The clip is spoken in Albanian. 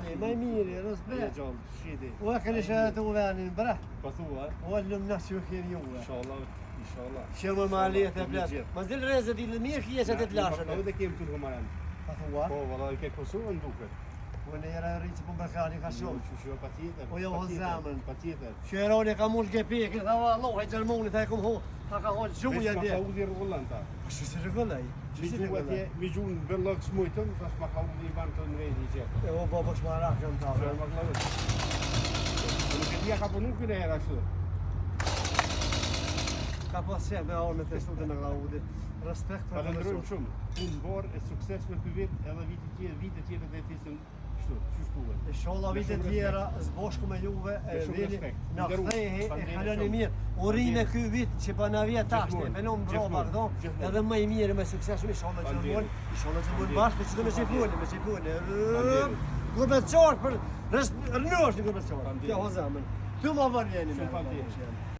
Gjallë, maj miri, respekt. Gjallë, shidi. U e keni shërë të uvenin, bre. Pa thua, U e lëmë nësë që keni juve. inshallah. Që më malijet e bletë. Ma zdil rezët i lëmirë kje që të të lashën. Po dhe kemë të Rumaren. Pa thua? Po, valla, ke Kosovën duke. Po në jera rritë që po mbërkani ka shumë. Që pa tjetër. O jo, o zemën. Pa tjetër. Qëroni ka mund gepik, tha Allah, e Gjermonit e kom ho. Ta ka honë gjuja Veç dhe. ma ka udhi rrullën ta. Që si rëgëllaj? Që si rëgëllaj? Mi gjunë në bërlëk smujtëm, thash ma ka udhi i banë të në rejtë i qëtë. E o babo shmarak jam ta. Që e ma klavët. Nuk e tia ka punu këne herë ashtu. Ka pas qenë me orë me të shtu të me glaudit. Respekt për Falendrojmë shumë. Punë borë e sukses me këtë vit, edhe vite tjetër dhe tisën shtuve. E sholla vite tjera, zboshku me juve, e vini në kthehi, e kaloni mirë. Urime ky vit që pa na vjet tash, e penom groba këto, edhe më i mirë me sukses, inshallah gjithmonë, bashkë, që do me qipune. Gurbetçor për rënosh në gurbetçor. Kjo o zemën. Tu më vjen. Shumë faleminderit.